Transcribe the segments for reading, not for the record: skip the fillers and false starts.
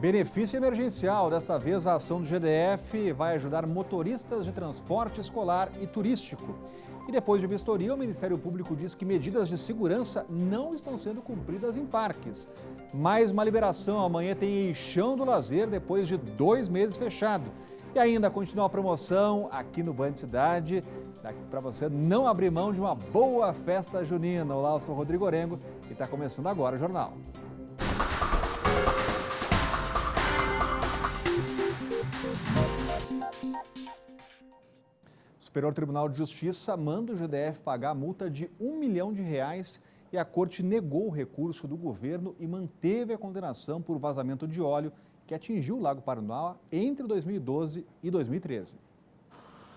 Benefício emergencial. Desta vez, a ação do GDF vai ajudar motoristas de transporte escolar e turístico. E depois de vistoria, o Ministério Público diz que medidas de segurança não estão sendo cumpridas em parques. Mais uma liberação. Amanhã tem Eixão do Lazer, depois de 2 meses fechado. E ainda continua a promoção aqui no Band Cidade, para você não abrir mão de uma boa festa junina. Olá, eu sou o Rodrigo Orengo e está começando agora o jornal. O Superior Tribunal de Justiça manda o GDF pagar multa de R$1 milhão e a corte negou o recurso do governo e manteve a condenação por vazamento de óleo que atingiu o Lago Paranoá entre 2012 e 2013.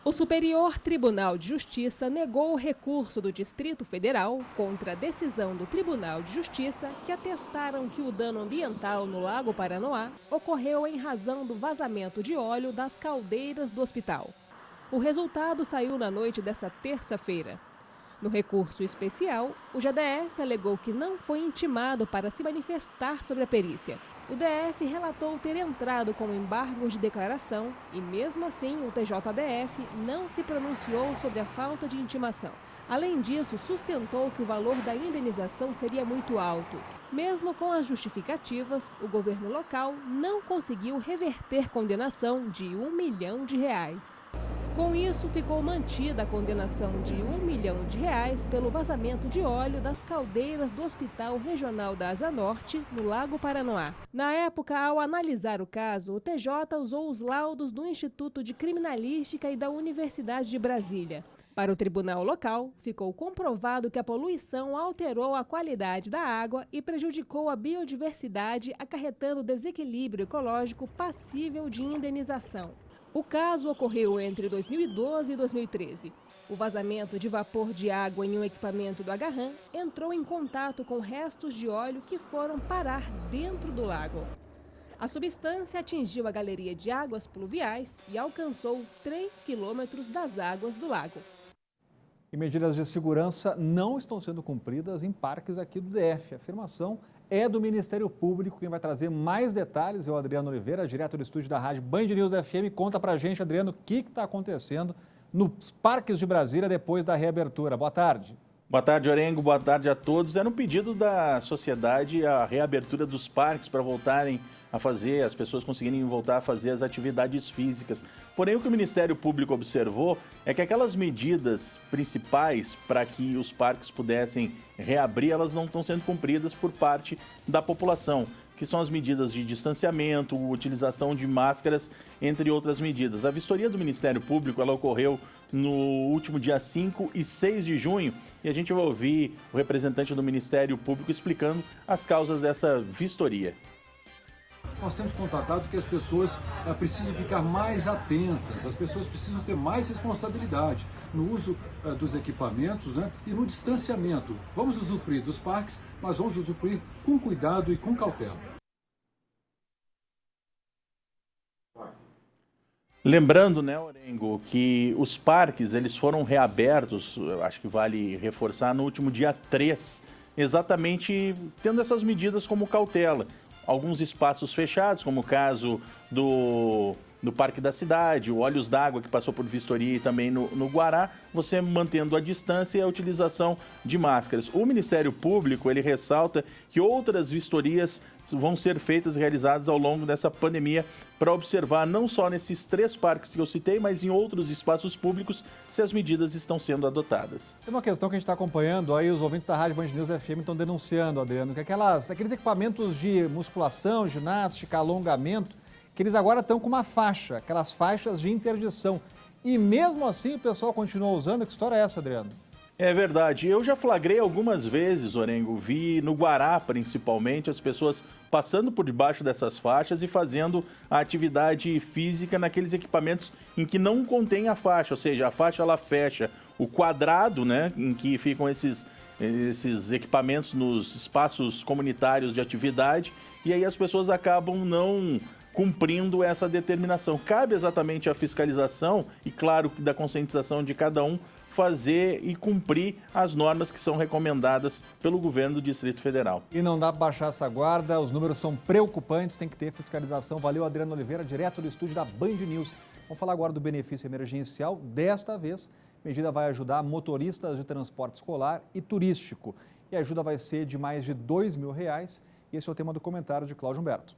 O Superior Tribunal de Justiça negou o recurso do Distrito Federal contra a decisão do Tribunal de Justiça que atestaram que o dano ambiental no Lago Paranoá ocorreu em razão do vazamento de óleo das caldeiras do hospital. O resultado saiu na noite desta terça-feira. No recurso especial, o GDF alegou que não foi intimado para se manifestar sobre a perícia. O DF relatou ter entrado com embargo de declaração e, mesmo assim, o TJDF não se pronunciou sobre a falta de intimação. Além disso, sustentou que o valor da indenização seria muito alto. Mesmo com as justificativas, o governo local não conseguiu reverter condenação de R$1 milhão. Com isso, ficou mantida a condenação de R$1 milhão pelo vazamento de óleo das caldeiras do Hospital Regional da Asa Norte, no Lago Paranoá. Na época, ao analisar o caso, o TJ usou os laudos do Instituto de Criminalística e da Universidade de Brasília. Para o tribunal local, ficou comprovado que a poluição alterou a qualidade da água e prejudicou a biodiversidade, acarretando desequilíbrio ecológico passível de indenização. O caso ocorreu entre 2012 e 2013. O vazamento de vapor de água em um equipamento do Agarram entrou em contato com restos de óleo que foram parar dentro do lago. A substância atingiu a galeria de águas pluviais e alcançou 3 quilômetros das águas do lago. E medidas de segurança não estão sendo cumpridas em parques aqui do DF. A afirmação é do Ministério Público. Quem vai trazer mais detalhes é o Adriano Oliveira, direto do estúdio da Rádio Band News FM. Conta pra gente, Adriano, o que está acontecendo nos parques de Brasília depois da reabertura. Boa tarde. Boa tarde, Orengo. Boa tarde a todos. Era um pedido da sociedade a reabertura dos parques para voltarem a fazer, as pessoas conseguirem voltar a fazer as atividades físicas. Porém, o que o Ministério Público observou é que aquelas medidas principais para que os parques pudessem reabrir, elas não estão sendo cumpridas por parte da população, que são as medidas de distanciamento, utilização de máscaras, entre outras medidas. A vistoria do Ministério Público ela ocorreu no último dia 5 e 6 de junho e a gente vai ouvir o representante do Ministério Público explicando as causas dessa vistoria. Nós temos constatado que as pessoas precisam ficar mais atentas, as pessoas precisam ter mais responsabilidade no uso dos equipamentos, né, e no distanciamento. Vamos usufruir dos parques, mas vamos usufruir com cuidado e com cautela. Lembrando, né, Orengo, que os parques eles foram reabertos, eu acho que vale reforçar, no último dia 3, exatamente tendo essas medidas como cautela. Alguns espaços fechados, como o caso do Parque da Cidade, o Olhos d'Água, que passou por vistoria e também no Guará, você mantendo a distância e a utilização de máscaras. O Ministério Público, ele ressalta que outras vistorias vão ser feitas e realizadas ao longo dessa pandemia para observar não só nesses 3 parques que eu citei, mas em outros espaços públicos, se as medidas estão sendo adotadas. Tem uma questão que a gente está acompanhando, aí os ouvintes da Rádio Band News FM estão denunciando, Adriano, que aqueles equipamentos de musculação, ginástica, alongamento, que eles agora estão com uma faixa, aquelas faixas de interdição. E mesmo assim o pessoal continua usando. Que história é essa, Adriano? É verdade. Eu já flagrei algumas vezes, Orengo, vi no Guará principalmente, as pessoas passando por debaixo dessas faixas e fazendo a atividade física naqueles equipamentos em que não contém a faixa, ou seja, a faixa ela fecha o quadrado, né, em que ficam esses equipamentos nos espaços comunitários de atividade, e aí as pessoas acabam não cumprindo essa determinação. Cabe exatamente a fiscalização e, claro, da conscientização de cada um fazer e cumprir as normas que são recomendadas pelo governo do Distrito Federal. E não dá para baixar essa guarda, os números são preocupantes, tem que ter fiscalização. Valeu, Adriano Oliveira, direto do estúdio da Band News. Vamos falar agora do benefício emergencial. Desta vez, a medida vai ajudar motoristas de transporte escolar e turístico. E a ajuda vai ser de mais de R$2.000. E esse é o tema do comentário de Cláudio Humberto.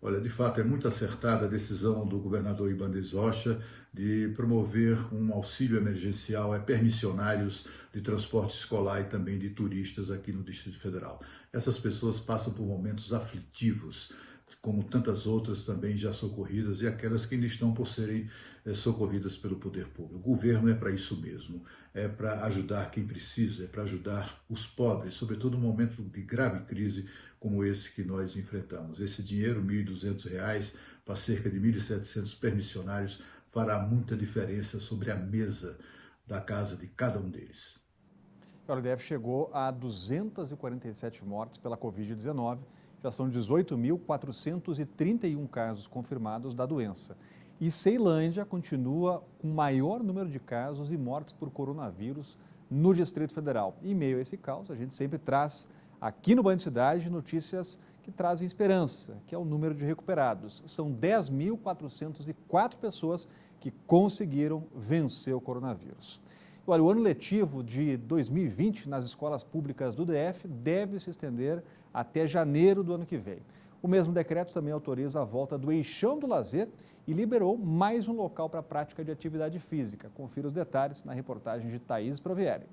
Olha, de fato é muito acertada a decisão do governador Ibanez Rocha de promover um auxílio emergencial a permissionários de transporte escolar e também de turistas aqui no Distrito Federal. Essas pessoas passam por momentos aflitivos, como tantas outras também já socorridas e aquelas que ainda estão por serem socorridas pelo poder público. O governo é para isso mesmo, é para ajudar quem precisa, é para ajudar os pobres, sobretudo num momento de grave crise como esse que nós enfrentamos. Esse dinheiro, R$ 1.200, para cerca de 1.700 permissionários, fará muita diferença sobre a mesa da casa de cada um deles. O DF chegou a 247 mortes pela Covid-19. Já são 18.431 casos confirmados da doença. E Ceilândia continua com o maior número de casos e mortes por coronavírus no Distrito Federal. E em meio a esse caos, a gente sempre traz aqui no Band Cidade notícias que trazem esperança, que é o número de recuperados. São 10.404 pessoas que conseguiram vencer o coronavírus. Olha, o ano letivo de 2020 nas escolas públicas do DF deve se estender até janeiro do ano que vem. O mesmo decreto também autoriza a volta do Eixão do Lazer e liberou mais um local para a prática de atividade física. Confira os detalhes na reportagem de Thaís Provieri.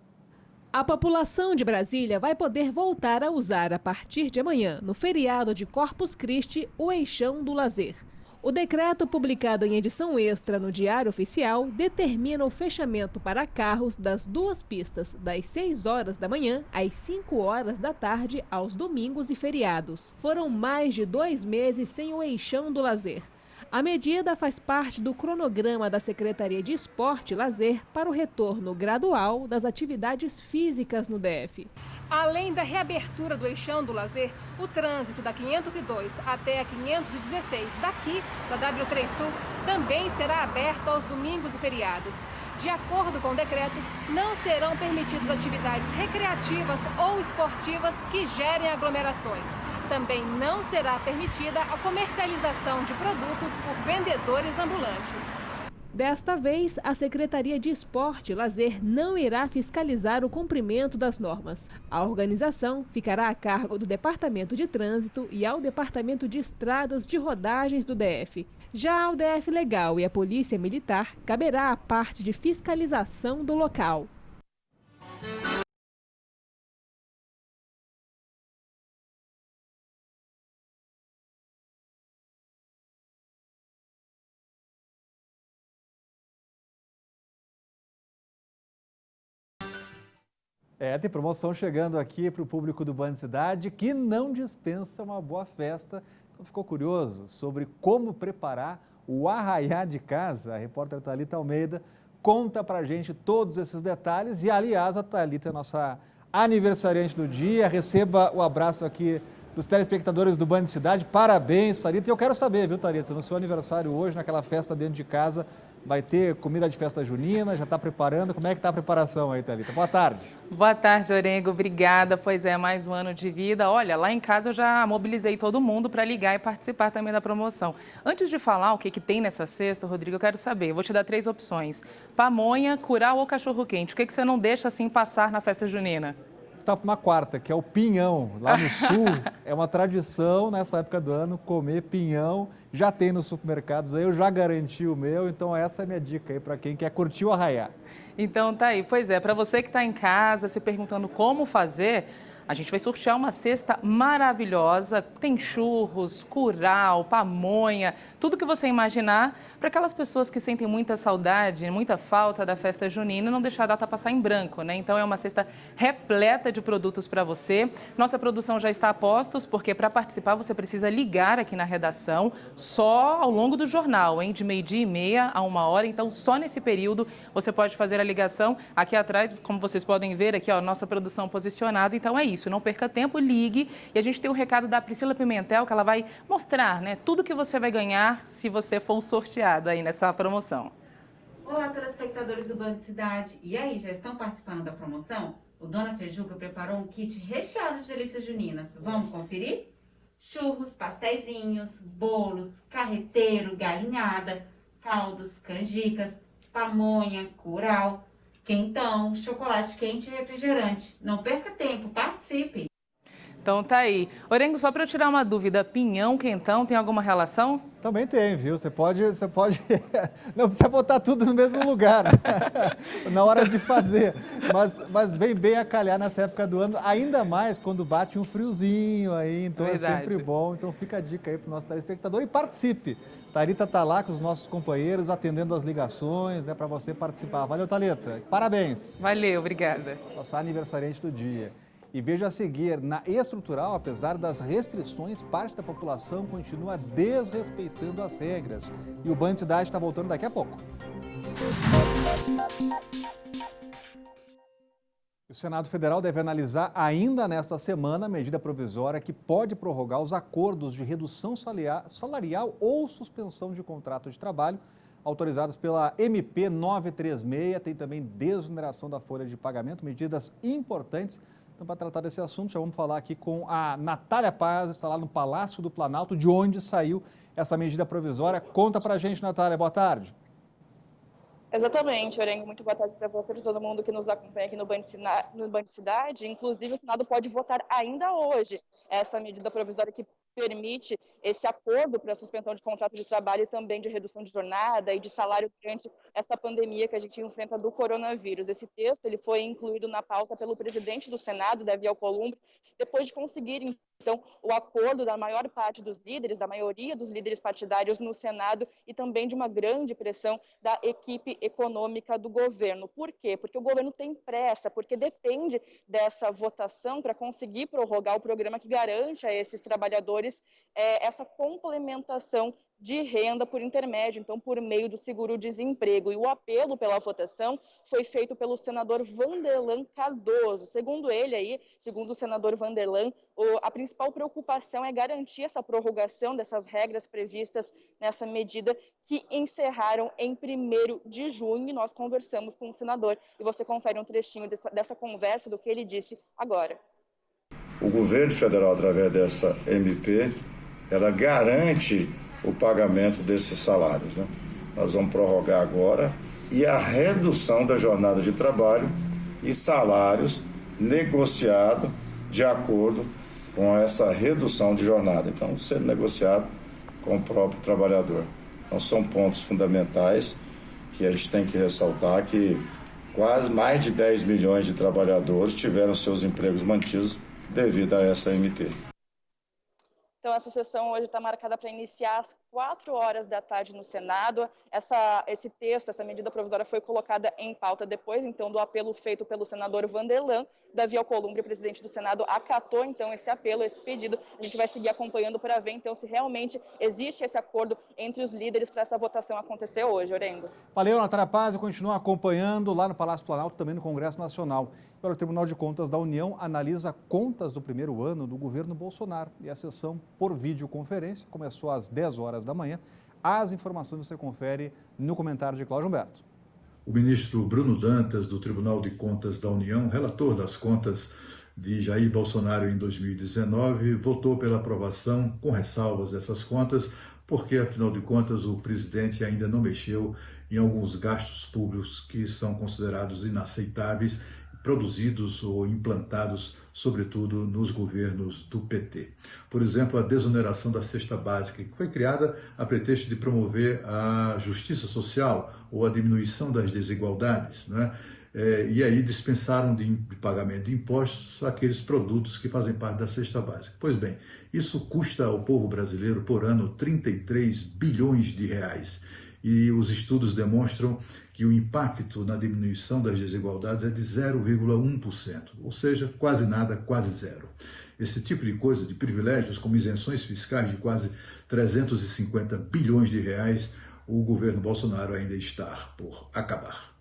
A população de Brasília vai poder voltar a usar a partir de amanhã, no feriado de Corpus Christi, o Eixão do Lazer. O decreto, publicado em edição extra no Diário Oficial, determina o fechamento para carros das duas pistas, das 6 horas da manhã às 5 horas da tarde, aos domingos e feriados. Foram mais de 2 meses sem o Eixão do Lazer. A medida faz parte do cronograma da Secretaria de Esporte e Lazer para o retorno gradual das atividades físicas no DF. Além da reabertura do Eixão do Lazer, o trânsito da 502 até a 516 daqui da W3 Sul também será aberto aos domingos e feriados. De acordo com o decreto, não serão permitidas atividades recreativas ou esportivas que gerem aglomerações. Também não será permitida a comercialização de produtos por vendedores ambulantes. Desta vez, a Secretaria de Esporte e Lazer não irá fiscalizar o cumprimento das normas. A organização ficará a cargo do Departamento de Trânsito e ao Departamento de Estradas de Rodagens do DF. Já ao DF Legal e à Polícia Militar, caberá a parte de fiscalização do local. Tem promoção chegando aqui para o público do Band Cidade que não dispensa uma boa festa. Então, ficou curioso sobre como preparar o arraiá de casa? A repórter Thalita Almeida conta para a gente todos esses detalhes. E, aliás, a Thalita é a nossa aniversariante do dia. Receba o abraço aqui dos telespectadores do Band Cidade. Parabéns, Thalita. E eu quero saber, viu, Thalita, no seu aniversário hoje, naquela festa dentro de casa, vai ter comida de festa junina, já está preparando? Como é que está a preparação aí, Thalita? Boa tarde. Boa tarde, Orengo. Obrigada. Pois é, mais um ano de vida. Olha, lá em casa eu já mobilizei todo mundo para ligar e participar também da promoção. Antes de falar o que tem nessa cesta, Rodrigo, eu quero saber. Eu vou te dar 3 opções. Pamonha, curau ou cachorro-quente? O que você não deixa assim passar na festa junina? Está para uma quarta, que é o pinhão. Lá no sul, é uma tradição nessa época do ano comer pinhão. Já tem nos supermercados aí, eu já garanti o meu, então essa é a minha dica aí para quem quer curtir o arraiá. Então tá aí, pois é, para você que está em casa se perguntando como fazer, a gente vai sortear uma cesta maravilhosa, tem churros, curau, pamonha, tudo que você imaginar, para aquelas pessoas que sentem muita saudade, muita falta da festa junina, não deixar a data passar em branco, né? Então é uma cesta repleta de produtos para você. Nossa produção já está a postos, porque para participar você precisa ligar aqui na redação, só ao longo do jornal, hein? De 12h30 a 1h, então só nesse período você pode fazer a ligação. Aqui atrás, como vocês podem ver, aqui ó, nossa produção posicionada, então é isso, não perca tempo, ligue. E a gente tem um recado da Priscila Pimentel, que ela vai mostrar, né, tudo que você vai ganhar se você for sorteado aí nessa promoção. Olá, telespectadores do Band Cidade. E aí, já estão participando da promoção? O Dona Feijuca preparou um kit recheado de delícias juninas. Vamos conferir? Churros, pasteizinhos, bolos, carreteiro, galinhada, caldos, canjicas, pamonha, curau, quentão, chocolate quente e refrigerante. Não perca tempo, participe! Então tá aí. Orengo, só para eu tirar uma dúvida, pinhão, quentão, tem alguma relação? Também tem, viu? Você pode não precisa botar tudo no mesmo lugar na hora de fazer, mas vem bem a calhar nessa época do ano, ainda mais quando bate um friozinho aí, então Verdade. É sempre bom. Então fica a dica aí para o nosso telespectador e participe. Thalita está lá com os nossos companheiros, atendendo as ligações, né, para você participar. Valeu, Thalita. Parabéns. Valeu, obrigada. Nossa aniversariante do dia. E veja a seguir, na estrutural, apesar das restrições, parte da população continua desrespeitando as regras. E o Band Cidade está voltando daqui a pouco. O Senado Federal deve analisar ainda nesta semana a medida provisória que pode prorrogar os acordos de redução salarial ou suspensão de contrato de trabalho autorizados pela MP 936. Tem também desoneração da folha de pagamento, medidas importantes. Então, para tratar desse assunto, já vamos falar aqui com a Natália Paz, está lá no Palácio do Planalto, de onde saiu essa medida provisória. Conta para a gente, Natália. Boa tarde. Exatamente, Orengo. Muito boa tarde para você e todo mundo que nos acompanha aqui no Band Cidade. Inclusive, o Senado pode votar ainda hoje essa medida provisória que permite esse acordo para a suspensão de contrato de trabalho e também de redução de jornada e de salário durante essa pandemia que a gente enfrenta do coronavírus. Esse texto ele foi incluído na pauta pelo presidente do Senado, Davi Alcolumbre, depois de conseguir, então, o acordo da maior parte dos líderes, da maioria dos líderes partidários no Senado e também de uma grande pressão da equipe econômica do governo. Por quê? Porque o governo tem pressa, porque depende dessa votação para conseguir prorrogar o programa que garante a esses trabalhadores essa complementação de renda por intermédio, então por meio do seguro-desemprego. E o apelo pela votação foi feito pelo senador Vanderlan Cardoso. Segundo ele, segundo o senador Vanderlan, a principal preocupação é garantir essa prorrogação dessas regras previstas nessa medida que encerraram em 1º de junho. E nós conversamos com o senador e você confere um trechinho dessa conversa do que ele disse agora. O governo federal, através dessa MP, ela garante o pagamento desses salários, né? Nós vamos prorrogar agora e a redução da jornada de trabalho e salários negociado de acordo com essa redução de jornada. Então, sendo negociado com o próprio trabalhador. Então, são pontos fundamentais que a gente tem que ressaltar que quase mais de 10 milhões de trabalhadores tiveram seus empregos mantidos devido a essa MP. Então, essa sessão hoje está marcada para iniciar às 4h da tarde no Senado. Esse texto, essa medida provisória foi colocada em pauta depois, então, do apelo feito pelo senador Vanderlan. Davi Alcolumbre, presidente do Senado, acatou, então, esse apelo, esse pedido. A gente vai seguir acompanhando para ver, então, se realmente existe esse acordo entre os líderes para essa votação acontecer hoje, Orengo. Valeu, Natália Paz, e continua acompanhando lá no Palácio Planalto, também no Congresso Nacional. O Tribunal de Contas da União analisa contas do primeiro ano do governo Bolsonaro. E a sessão por videoconferência começou às 10h da manhã. As informações você confere no comentário de Cláudio Humberto. O ministro Bruno Dantas, do Tribunal de Contas da União, relator das contas de Jair Bolsonaro em 2019, votou pela aprovação com ressalvas dessas contas, porque, afinal de contas, o presidente ainda não mexeu em alguns gastos públicos que são considerados inaceitáveis, produzidos ou implantados, sobretudo, nos governos do PT. Por exemplo, a desoneração da cesta básica, que foi criada a pretexto de promover a justiça social ou a diminuição das desigualdades, né? E aí dispensaram de pagamento de impostos aqueles produtos que fazem parte da cesta básica. Pois bem, isso custa ao povo brasileiro por ano 33 bilhões de reais. E os estudos demonstram que o impacto na diminuição das desigualdades é de 0,1%, ou seja, quase nada, quase zero. Esse tipo de coisa, de privilégios como isenções fiscais de quase 350 bilhões de reais, o governo Bolsonaro ainda está por acabar.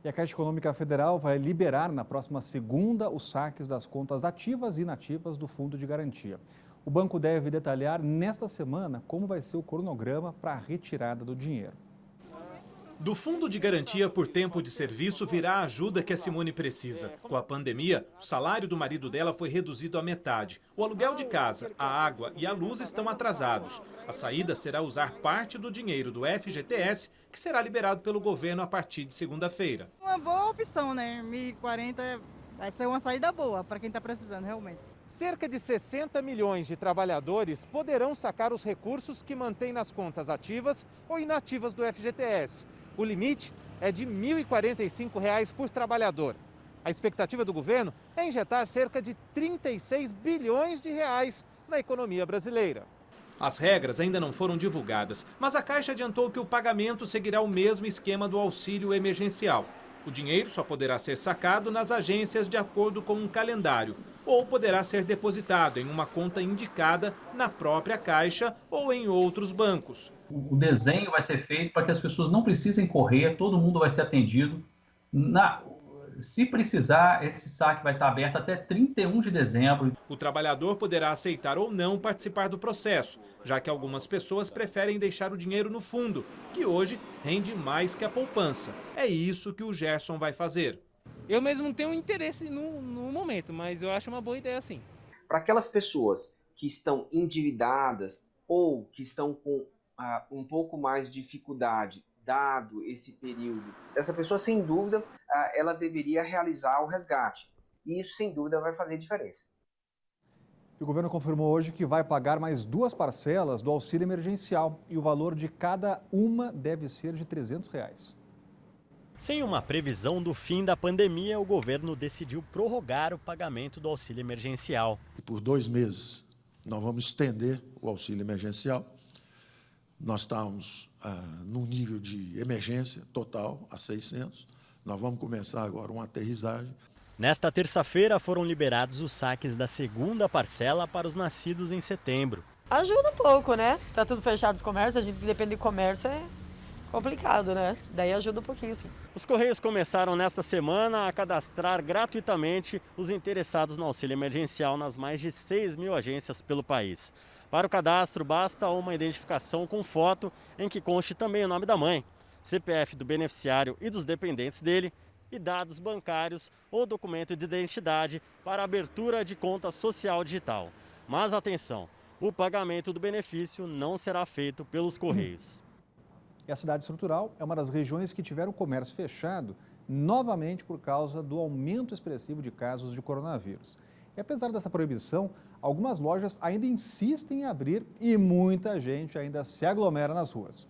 E a Caixa Econômica Federal vai liberar na próxima segunda os saques das contas ativas e inativas do Fundo de Garantia. O banco deve detalhar nesta semana como vai ser o cronograma para a retirada do dinheiro. Do Fundo de Garantia por Tempo de Serviço virá a ajuda que a Simone precisa. Com a pandemia, o salário do marido dela foi reduzido à metade. O aluguel de casa, a água e a luz estão atrasados. A saída será usar parte do dinheiro do FGTS, que será liberado pelo governo a partir de segunda-feira. Uma boa opção, né? 1.040 vai ser uma saída boa para quem está precisando, realmente. Cerca de 60 milhões de trabalhadores poderão sacar os recursos que mantêm nas contas ativas ou inativas do FGTS. O limite é de R$ 1.045 por trabalhador. A expectativa do governo é injetar cerca de 36 bilhões de reais na economia brasileira. As regras ainda não foram divulgadas, mas a Caixa adiantou que o pagamento seguirá o mesmo esquema do auxílio emergencial. O dinheiro só poderá ser sacado nas agências de acordo com um calendário, ou poderá ser depositado em uma conta indicada na própria Caixa ou em outros bancos. O desenho vai ser feito para que as pessoas não precisem correr, todo mundo vai ser atendido. Se precisar, esse saque vai estar aberto até 31 de dezembro. O trabalhador poderá aceitar ou não participar do processo, já que algumas pessoas preferem deixar o dinheiro no fundo, que hoje rende mais que a poupança. É isso que o Gerson vai fazer. Eu mesmo não tenho interesse no momento, mas eu acho uma boa ideia sim. Para aquelas pessoas que estão endividadas ou que estão com um pouco mais de dificuldade, dado esse período, essa pessoa, sem dúvida, ela deveria realizar o resgate. E isso, sem dúvida, vai fazer diferença. O governo confirmou hoje que vai pagar mais 2 parcelas do auxílio emergencial e o valor de cada uma deve ser de R$ 300. Sem uma previsão do fim da pandemia, o governo decidiu prorrogar o pagamento do auxílio emergencial. Por 2 meses, nós vamos estender o auxílio emergencial. Nós estamos num nível de emergência total, a 600. Nós vamos começar agora uma aterrissagem. Nesta terça-feira foram liberados os saques da segunda parcela para os nascidos em setembro. Ajuda um pouco, né? Tá tudo fechado os comércios, a gente que depende de comércio é complicado, né? Daí ajuda um pouquinho, sim. Os Correios começaram nesta semana a cadastrar gratuitamente os interessados no auxílio emergencial nas mais de 6 mil agências pelo país. Para o cadastro, basta uma identificação com foto em que conste também o nome da mãe, CPF do beneficiário e dos dependentes dele e dados bancários ou documento de identidade para abertura de conta social digital. Mas atenção, o pagamento do benefício não será feito pelos Correios. E a cidade estrutural é uma das regiões que tiveram o comércio fechado novamente por causa do aumento expressivo de casos de coronavírus. E apesar dessa proibição, algumas lojas ainda insistem em abrir e muita gente ainda se aglomera nas ruas.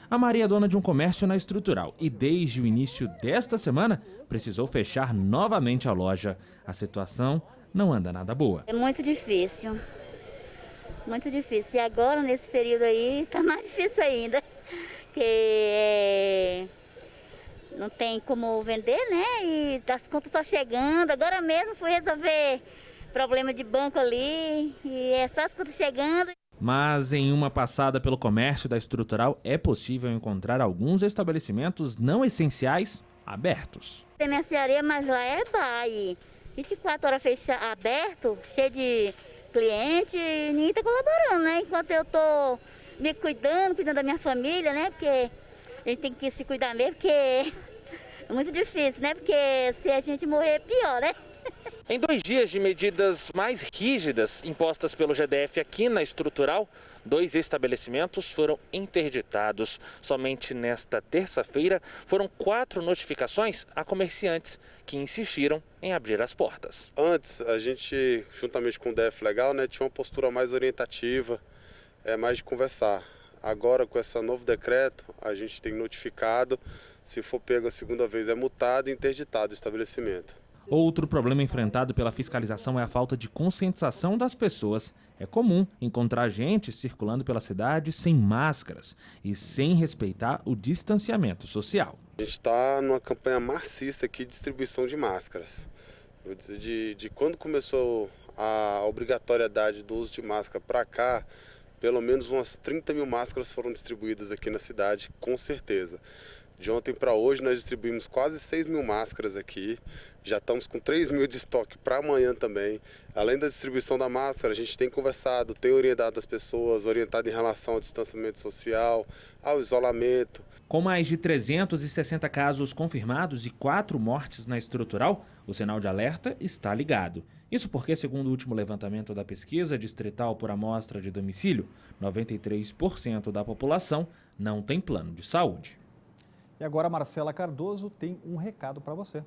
A Maria é dona de um comércio na Estrutural e desde o início desta semana precisou fechar novamente a loja. A situação não anda nada boa. É muito difícil. Muito difícil. E agora, nesse período aí, está mais difícil ainda. Porque não tem como vender, né? E as contas estão chegando. Agora mesmo fui resolver problema de banco ali e é só as contas chegando. Mas em uma passada pelo comércio da Estrutural é possível encontrar alguns estabelecimentos não essenciais abertos. Tem mercearia, mas lá é bar. 24 horas aberto, cheio de cliente, e ninguém está colaborando, né? Enquanto eu estou me cuidando da minha família, né? Porque a gente tem que se cuidar mesmo, porque é muito difícil, né? Porque se a gente morrer é pior, né? Em 2 dias de medidas mais rígidas impostas pelo GDF aqui na Estrutural, 2 estabelecimentos foram interditados. Somente nesta terça-feira foram 4 notificações a comerciantes que insistiram em abrir as portas. Antes, a gente, juntamente com o DF Legal, né, tinha uma postura mais orientativa, mais de conversar. Agora, com esse novo decreto, a gente tem notificado, se for pego a segunda vez, é multado e interditado o estabelecimento. Outro problema enfrentado pela fiscalização é a falta de conscientização das pessoas. É comum encontrar gente circulando pela cidade sem máscaras e sem respeitar o distanciamento social. A gente está numa campanha maciça aqui de distribuição de máscaras. Eu vou dizer, de quando começou a obrigatoriedade do uso de máscara para cá, pelo menos umas 30 mil máscaras foram distribuídas aqui na cidade, com certeza. De ontem para hoje nós distribuímos quase 6 mil máscaras aqui, já estamos com 3 mil de estoque para amanhã também. Além da distribuição da máscara, a gente tem conversado, tem orientado as pessoas, orientado em relação ao distanciamento social, ao isolamento. Com mais de 360 casos confirmados e 4 mortes na estrutural, o sinal de alerta está ligado. Isso porque, segundo o último levantamento da pesquisa distrital por amostra de domicílio, 93% da população não tem plano de saúde. E agora a Marcela Cardoso tem um recado para você.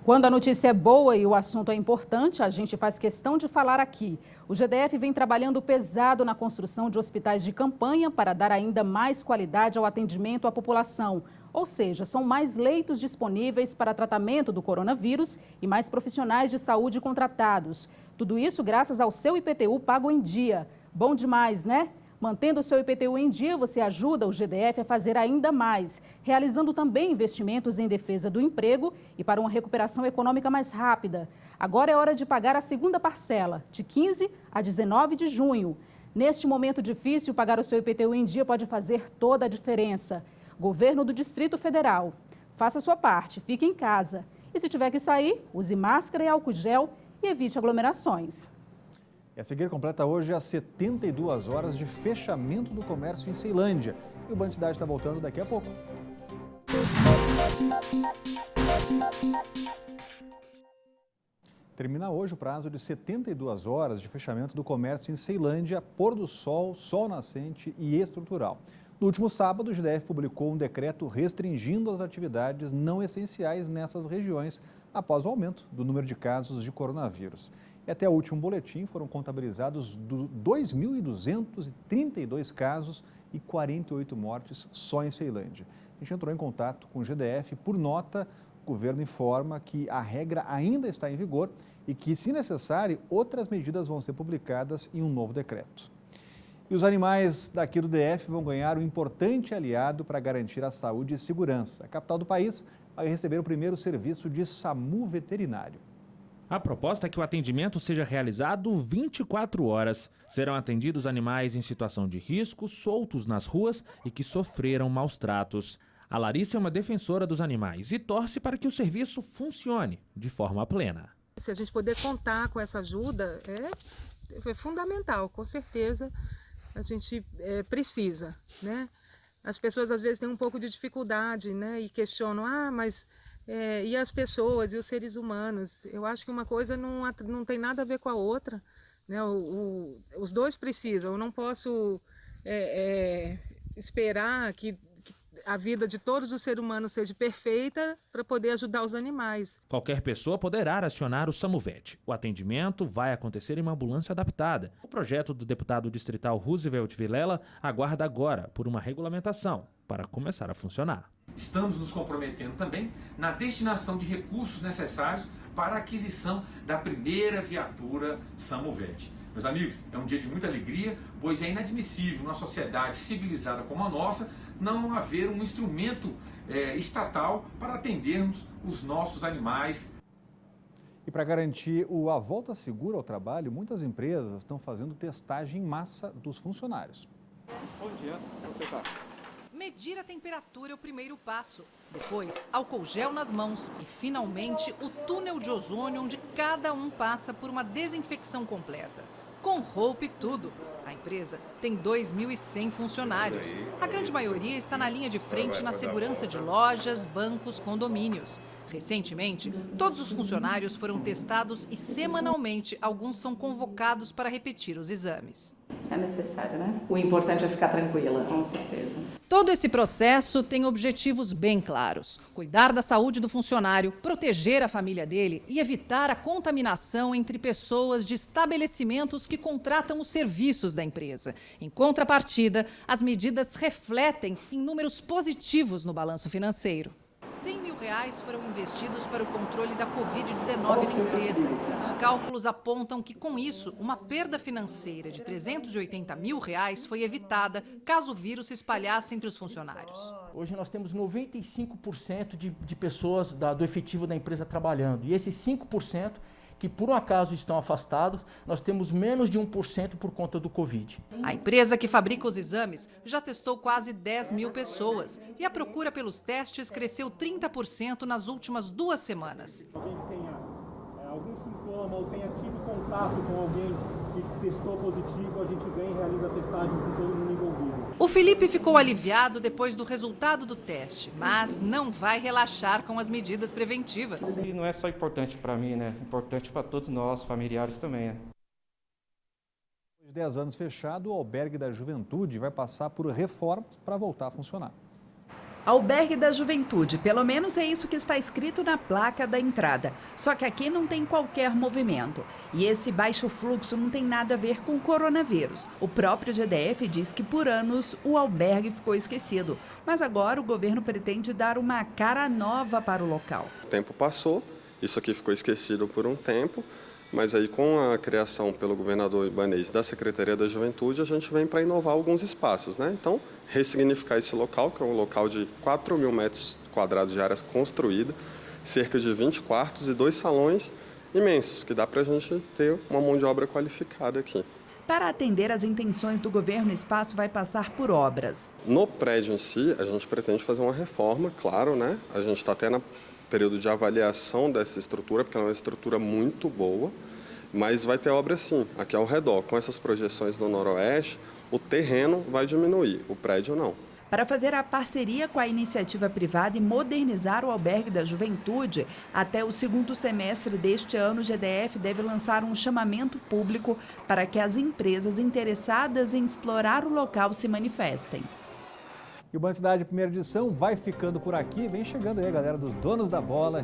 Quando a notícia é boa e o assunto é importante, a gente faz questão de falar aqui. O GDF vem trabalhando pesado na construção de hospitais de campanha para dar ainda mais qualidade ao atendimento à população. Ou seja, são mais leitos disponíveis para tratamento do coronavírus e mais profissionais de saúde contratados. Tudo isso graças ao seu IPTU pago em dia. Bom demais, né? Mantendo o seu IPTU em dia, você ajuda o GDF a fazer ainda mais, realizando também investimentos em defesa do emprego e para uma recuperação econômica mais rápida. Agora é hora de pagar a segunda parcela, de 15 a 19 de junho. Neste momento difícil, pagar o seu IPTU em dia pode fazer toda a diferença. Governo do Distrito Federal. Faça a sua parte, fique em casa. E se tiver que sair, use máscara e álcool gel e evite aglomerações. E a seguir completa hoje as 72 horas de fechamento do comércio em Ceilândia. E o Band Cidade está voltando daqui a pouco. Termina hoje o prazo de 72 horas de fechamento do comércio em Ceilândia, pôr do sol, sol nascente e estrutural. No último sábado, o GDF publicou um decreto restringindo as atividades não essenciais nessas regiões após o aumento do número de casos de coronavírus. E até o último boletim foram contabilizados 2.232 casos e 48 mortes só em Ceilândia. A gente entrou em contato com o GDF. Por nota, o governo informa que a regra ainda está em vigor e que, se necessário, outras medidas vão ser publicadas em um novo decreto. E os animais daqui do DF vão ganhar um importante aliado para garantir a saúde e segurança. A capital do país vai receber o primeiro serviço de SAMU veterinário. A proposta é que o atendimento seja realizado 24 horas. Serão atendidos animais em situação de risco, soltos nas ruas e que sofreram maus tratos. A Larissa é uma defensora dos animais e torce para que o serviço funcione de forma plena. Se a gente puder contar com essa ajuda, é fundamental, com certeza a gente precisa, né? As pessoas às vezes têm um pouco de dificuldade, né? E questionam, mas... e as pessoas e os seres humanos? Eu acho que uma coisa não tem nada a ver com a outra, né? Os dois precisam. Eu não posso esperar que a vida de todos os seres humanos seja perfeita para poder ajudar os animais. Qualquer pessoa poderá acionar o SamuVet. O atendimento vai acontecer em uma ambulância adaptada. O projeto do deputado distrital Roosevelt Vilela aguarda agora por uma regulamentação para começar a funcionar. Estamos nos comprometendo também na destinação de recursos necessários para a aquisição da primeira viatura SamuVet. Meus amigos, é um dia de muita alegria, pois é inadmissível numa sociedade civilizada como a nossa não haver um instrumento estatal para atendermos os nossos animais. E para garantir a volta segura ao trabalho, muitas empresas estão fazendo testagem em massa dos funcionários. Bom dia, como você está? Medir a temperatura é o primeiro passo. Depois, álcool gel nas mãos e, finalmente, o túnel de ozônio onde cada um passa por uma desinfecção completa. Com roupa e tudo. A empresa tem 2.100 funcionários. A grande maioria está na linha de frente na segurança de lojas, bancos, condomínios. Recentemente, todos os funcionários foram testados e, semanalmente, alguns são convocados para repetir os exames. É necessário, né? O importante é ficar tranquila. Com certeza. Todo esse processo tem objetivos bem claros: cuidar da saúde do funcionário, proteger a família dele e evitar a contaminação entre pessoas de estabelecimentos que contratam os serviços da empresa. Em contrapartida, as medidas refletem em números positivos no balanço financeiro. R$100 mil foram investidos para o controle da Covid-19 na empresa. Os cálculos apontam que, com isso, uma perda financeira de R$380 mil foi evitada caso o vírus se espalhasse entre os funcionários. Hoje nós temos 95% de pessoas do efetivo da empresa trabalhando. E esses 5% que por um acaso estão afastados, nós temos menos de 1% por conta do Covid. A empresa que fabrica os exames já testou quase 10 mil pessoas e a procura pelos testes cresceu 30% nas últimas 2 semanas. Alguém que tenha algum sintoma ou tenha tido contato com alguém que testou positivo, a gente vem e realiza a testagem com todo mundo envolvido. O Felipe ficou aliviado depois do resultado do teste, mas não vai relaxar com as medidas preventivas. E não é só importante para mim, né? Importante para todos nós, familiares também. Depois de 10 anos fechado, o Albergue da Juventude vai passar por reformas para voltar a funcionar. Albergue da Juventude, pelo menos é isso que está escrito na placa da entrada. Só que aqui não tem qualquer movimento. E esse baixo fluxo não tem nada a ver com o coronavírus. O próprio GDF diz que por anos o albergue ficou esquecido. Mas agora o governo pretende dar uma cara nova para o local. O tempo passou, isso aqui ficou esquecido por um tempo. Mas aí com a criação pelo governador Ibanez da Secretaria da Juventude, a gente vem para inovar alguns espaços, né? Então, ressignificar esse local, que é um local de 4 mil metros quadrados de áreas construída, cerca de 20 quartos e 2 salões imensos, que dá para a gente ter uma mão de obra qualificada aqui. Para atender às intenções do governo, o espaço vai passar por obras. No prédio em si, a gente pretende fazer uma reforma, claro, né? A gente está até na período de avaliação dessa estrutura, porque ela é uma estrutura muito boa, mas vai ter obra sim, aqui ao redor. Com essas projeções do noroeste, o terreno vai diminuir, o prédio não. Para fazer a parceria com a iniciativa privada e modernizar o Albergue da Juventude, até o 2º semestre deste ano, o GDF deve lançar um chamamento público para que as empresas interessadas em explorar o local se manifestem. E o Band Cidade, primeira edição, vai ficando por aqui. Vem chegando aí a galera dos donos da bola.